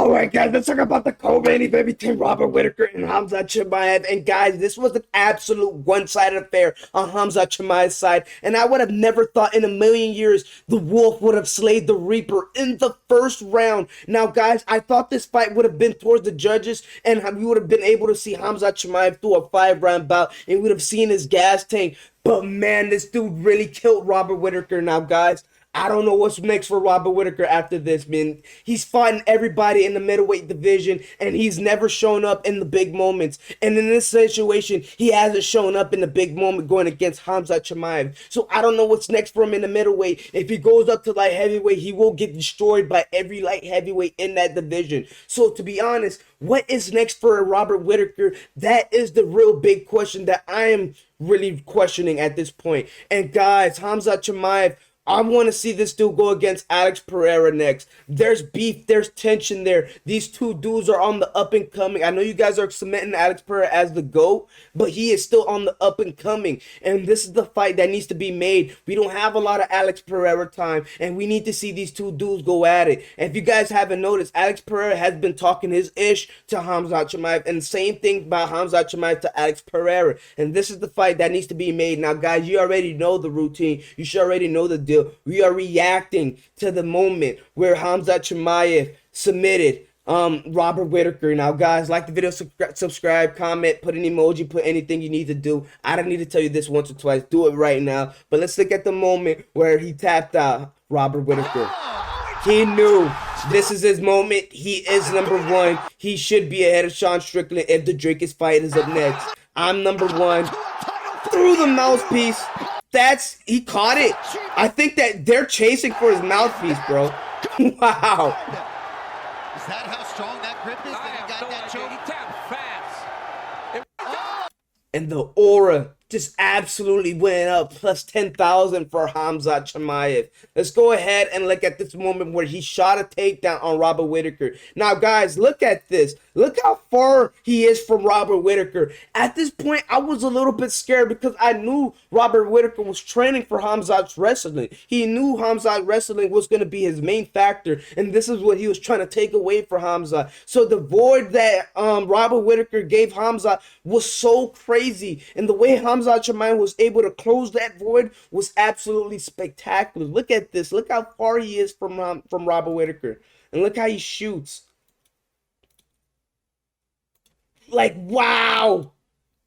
All right, guys, let's talk about the co-main event between Robert Whittaker and Khamzat Chimaev. And guys, this was an absolute one-sided affair on Khamzat Chimaev's side. And I would have never thought in a million years the Wolf would have slayed the Reaper in the first round. Now, guys, I thought this fight would have been towards the judges, and we would have been able to see Khamzat Chimaev through a 5-round bout, and we would have seen his gas tank. But man, this dude really killed Robert Whittaker. Now, guys, I don't know what's next for Robert Whittaker after this, man. He's fighting everybody in the middleweight division, and he's never shown up in the big moments. And in this situation, he hasn't shown up in the big moment going against Khamzat Chimaev. So I don't know what's next for him in the middleweight. If he goes up to light heavyweight, he will get destroyed by every light heavyweight in that division. So to be honest, what is next for Robert Whittaker? That is the real big question that I am really questioning at this point. And guys, Khamzat Chimaev, I want to see this dude go against Alex Pereira next. There's beef, there's tension there. These two dudes are on the up and coming. I know you guys are cementing Alex Pereira as the GOAT, but he is still on the up and coming. And this is the fight that needs to be made. We don't have a lot of Alex Pereira time, and we need to see these two dudes go at it. And if you guys haven't noticed, Alex Pereira has been talking his ish to Khamzat Chimaev, and the same thing about Khamzat Chimaev to Alex Pereira. And this is the fight that needs to be made. Now, guys, you already know the routine. You should already know the deal. We are reacting to the moment where Khamzat Chimaev submitted Robert Whittaker. Now, guys, like the video, subscribe, comment, put an emoji, put anything you need to do. I don't need to tell you this once or twice. Do it right now. But let's look at the moment where he tapped out Robert Whittaker. He knew this is his moment. He is number one. He should be ahead of Sean Strickland if the Drake fight is up next. I'm number one. Through the mouthpiece. He caught it. I think that they're chasing for his mouthpiece, bro. Wow. Is that how strong that grip is? That he got that choke? He tapped fast. And the aura just absolutely went up. Plus 10,000 for Khamzat Chimaev. Let's go ahead and look at this moment where he shot a takedown on Robert Whittaker. Now, guys, look at this. Look how far he is from Robert Whittaker. At this point, I was a little bit scared because I knew Robert Whittaker was training for Khamzat's wrestling. He knew Khamzat wrestling was going to be his main factor, and this is what he was trying to take away from Khamzat. So the void that Robert Whittaker gave Khamzat was so crazy, and the way Khamzat Chimaev was able to close that void was absolutely spectacular. Look at this. Look how far he is from Robert Whittaker, and look how he shoots. Like, wow,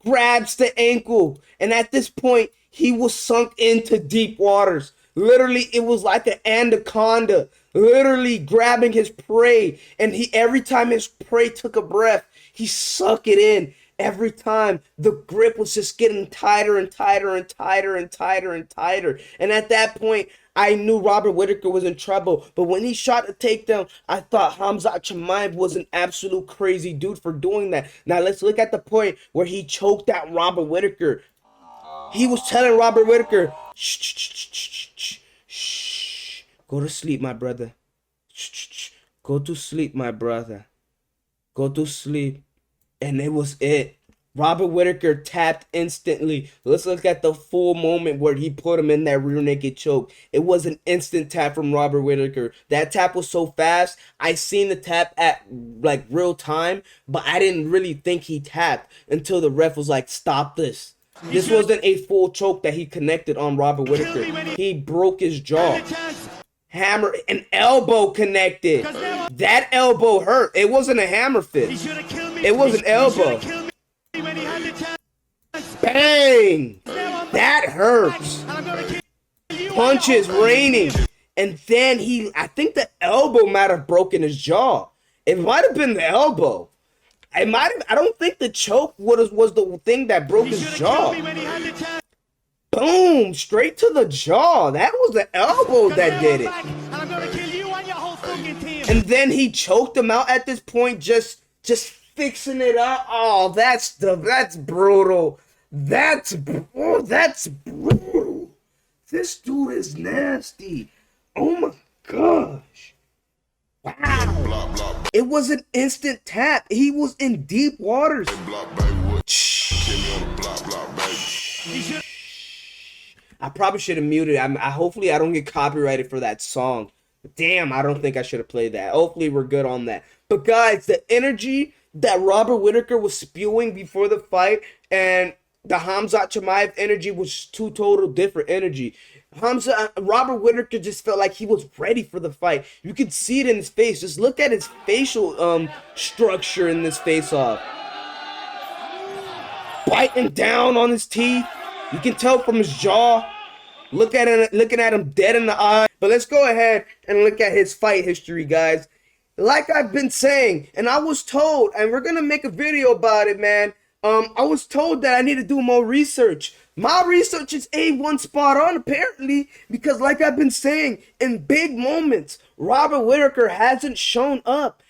grabs the ankle. And at this point, he was sunk into deep waters. Literally, it was like an anaconda, literally grabbing his prey. And every time his prey took a breath, he sucked it in. Every time the grip was just getting tighter and tighter and tighter and tighter and tighter. And at that point, I knew Robert Whittaker was in trouble. But when he shot a takedown, I thought Khamzat Chimaev was an absolute crazy dude for doing that. Now let's look at the point where he choked out Robert Whittaker. He was telling Robert Whittaker, shh, shh, shh, shh, shh, shh. Go to sleep, my brother. Shh, shh, shh. Go to sleep, my brother. Go to sleep. And it was it. Robert Whittaker tapped instantly. Let's look at the full moment where he put him in that rear naked choke. It was an instant tap from Robert Whittaker. That tap was so fast. I seen the tap at like real time, but I didn't really think he tapped until the ref was like, stop this. This wasn't a full choke that he connected on Robert Whittaker. He broke his jaw. Hammer, an elbow connected. That elbow hurt. It wasn't a hammer fist. It was an elbow. Bang! That hurts. Punches raining. And then I think the elbow might have broken his jaw. It might have been the elbow. I don't think the choke was the thing that broke his jaw. Boom! Straight to the jaw. That was the elbow that did it. And then he choked him out at this point, just fixing it up. Oh, that's brutal. That's brutal. This dude is nasty. Oh my gosh. Wow. It was an instant tap. He was in deep waters. I probably should have muted. Hopefully I don't get copyrighted for that song. Damn, I don't think I should have played that. Hopefully we're good on that. But guys, the energy that Robert Whittaker was spewing before the fight and the Khamzat Chimaev energy was two total different energy. Robert Whittaker just felt like he was ready for the fight. You could see it in his face. Just look at his facial structure in this face off. Biting down on his teeth. You can tell from his jaw. Looking at him dead in the eye. But let's go ahead and look at his fight history, guys. Like I've been saying, and I was told, and we're gonna make a video about it, man. I was told that I need to do more research. My research is A1 spot on, apparently, because like I've been saying, in big moments, Robert Whittaker hasn't shown up.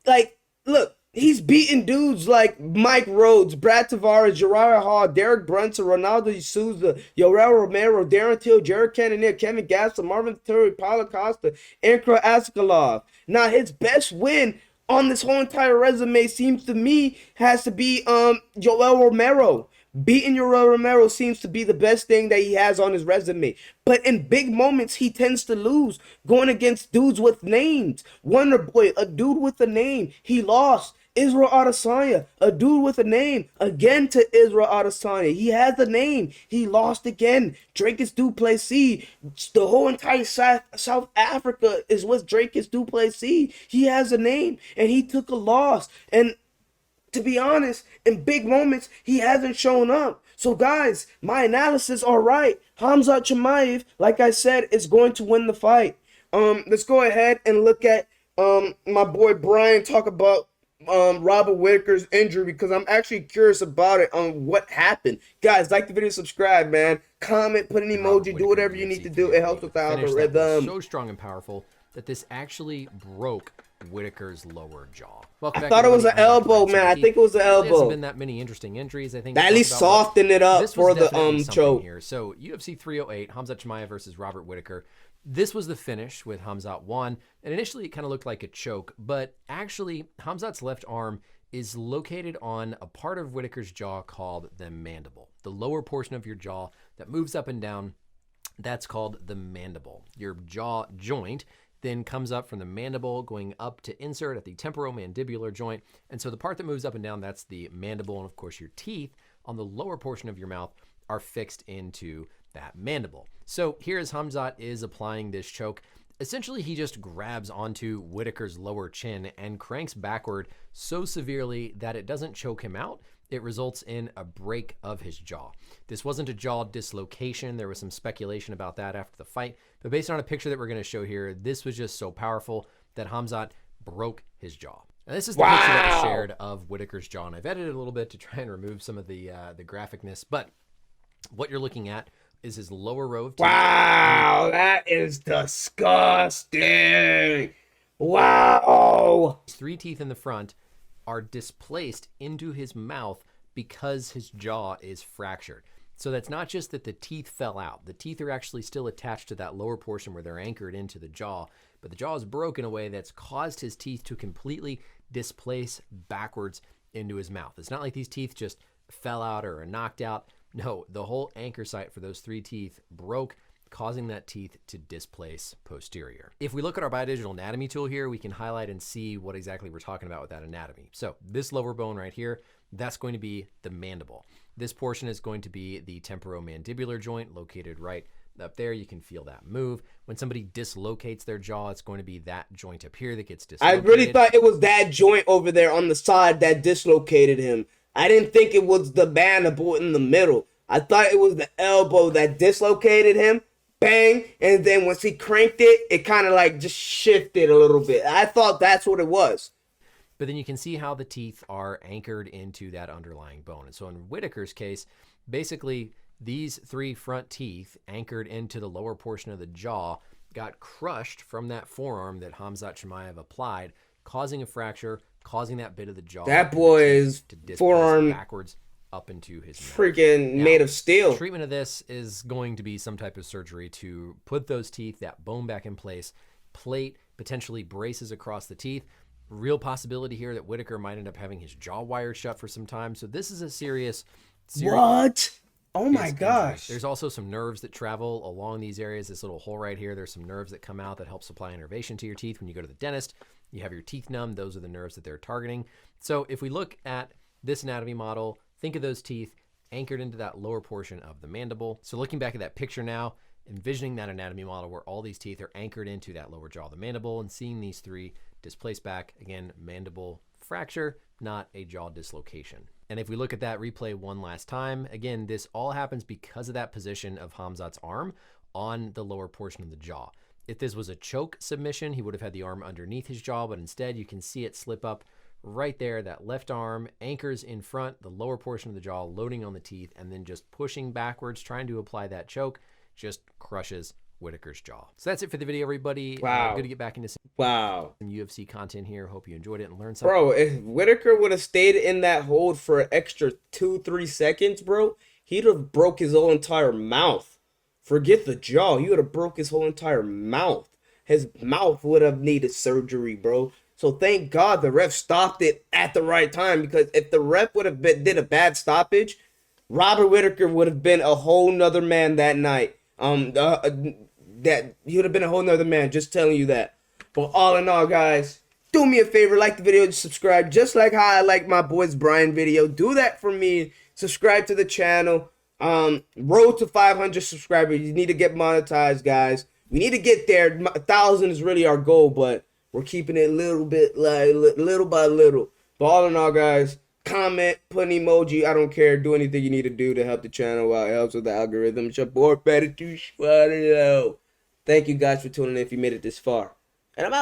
Like, look, he's beating dudes like Mike Rhodes, Brad Tavares, Uriah Hall, Derek Brunson, Ronaldo Souza, Yoel Romero, Darren Till, Jared Cannonier, Kevin Gaston, Marvin Vettori, Paulo Costa, Ankara Askalov. Now, his best win on this whole entire resume seems to me has to be Yoel Romero. Beating Yoel Romero seems to be the best thing that he has on his resume. But in big moments, he tends to lose. Going against dudes with names. Wonder Boy, a dude with a name. He lost. Israel Adesanya, a dude with a name, again to Israel Adesanya. He has a name. He lost again. Drake Du Plessis. The whole entire South Africa is with Drake Du Plessis. He has a name, and he took a loss. And to be honest, in big moments, he hasn't shown up. So guys, my analysis are right. Khamzat Chimaev, like I said, is going to win the fight. Let's go ahead and look at my boy Brian talk about Robert Whittaker's injury, because I'm actually curious about it on what happened. Guys, like the video, subscribe, man. Comment, put an emoji, do whatever you need to do. It helps with the algorithm. So strong and powerful that this actually broke Whittaker's lower jaw. I thought it was an elbow, man. I think it was an elbow. There hasn't been that many interesting injuries. I think at least soften it up for the choke here. So UFC 308, Khamzat Chimaev versus Robert Whittaker. This was the finish with Khamzat won, and initially it kind of looked like a choke, but actually Khamzat's left arm is located on a part of Whittaker's jaw called the mandible. The lower portion of your jaw that moves up and down, that's called the mandible. Your jaw joint then comes up from the mandible, going up to insert at the temporomandibular joint. And so the part that moves up and down, that's the mandible. And of course, your teeth on the lower portion of your mouth are fixed into that mandible. So here as Khamzat is applying this choke, essentially he just grabs onto Whittaker's lower chin and cranks backward so severely that it doesn't choke him out. It results in a break of his jaw. This wasn't a jaw dislocation. There was some speculation about that after the fight, but based on a picture that we're going to show here, this was just so powerful that Khamzat broke his jaw. Now, this is the picture that was shared of Whittaker's jaw, and I've edited a little bit to try and remove some of the graphicness, but what you're looking at is his lower row of teeth. Wow, that is disgusting. Wow. His 3 teeth in the front are displaced into his mouth because his jaw is fractured. So that's not just that the teeth fell out. The teeth are actually still attached to that lower portion where they're anchored into the jaw, but the jaw is broken in a way that's caused his teeth to completely displace backwards into his mouth. It's not like these teeth just fell out or are knocked out. No, the whole anchor site for those 3 teeth broke, causing that teeth to displace posterior. If we look at our biodigital anatomy tool here, we can highlight and see what exactly we're talking about with that anatomy. So this lower bone right here, that's going to be the mandible. This portion is going to be the temporomandibular joint located right up there. You can feel that move. When somebody dislocates their jaw, it's going to be that joint up here that gets dislocated. I really thought it was that joint over there on the side that dislocated him. I didn't think it was the mandible in the middle. I thought it was the elbow that dislocated him. Bang, and then once he cranked it, it kind of like just shifted a little bit. I thought that's what it was. But then you can see how the teeth are anchored into that underlying bone. And so in Whittaker's case, basically these 3 front teeth anchored into the lower portion of the jaw got crushed from that forearm that Khamzat Chimaev applied, causing a fracture, causing that bit of the jaw. That boy's forearm backwards up into his freaking made of steel. Treatment of this is going to be some type of surgery to put those teeth, that bone back in place, plate, potentially braces across the teeth. Real possibility here that Whittaker might end up having his jaw wired shut for some time. So this is a serious what? Oh my is gosh. injury. There's also some nerves that travel along these areas. This little hole right here, there's some nerves that come out that help supply innervation to your teeth. When you go to the dentist, you have your teeth numb. Those are the nerves that they're targeting. So if we look at this anatomy model, think of those teeth anchored into that lower portion of the mandible. So looking back at that picture now, envisioning that anatomy model where all these teeth are anchored into that lower jaw of the mandible and seeing these three displaced back, again, mandible fracture, not a jaw dislocation. And if we look at that replay one last time, again, this all happens because of that position of Khamzat's arm on the lower portion of the jaw. If this was a choke submission, he would have had the arm underneath his jaw, but instead you can see it slip up right there. That left arm anchors in front, the lower portion of the jaw, loading on the teeth, and then just pushing backwards, trying to apply that choke, just crushes Whittaker's jaw. So that's it for the video, everybody. Wow. Good to get back into some UFC content here. Hope you enjoyed it and learned something. Bro, if Whittaker would have stayed in that hold for an extra 2-3 seconds, bro, he'd have broke his whole entire mouth. Forget the jaw. He would have broke his whole entire mouth. His mouth would have needed surgery, bro. So thank God the ref stopped it at the right time, because if the ref would have did a bad stoppage, Robert Whittaker would have been a whole nother man that night. That he would have been a whole nother man, just telling you that. But all in all, guys, do me a favor, like the video, subscribe, just like how I like my boys Brian video. Do that for me. Subscribe to the channel. Road to 500 subscribers. You need to get monetized, guys. We need to get there. 1,000 is really our goal, but we're keeping it a little bit, like little by little. But all in all, guys, comment, put an emoji. I don't care. Do anything you need to do to help the channel out. It helps with the algorithm. It's your boy, better to swallow. Thank you guys for tuning in if you made it this far. And I'm out.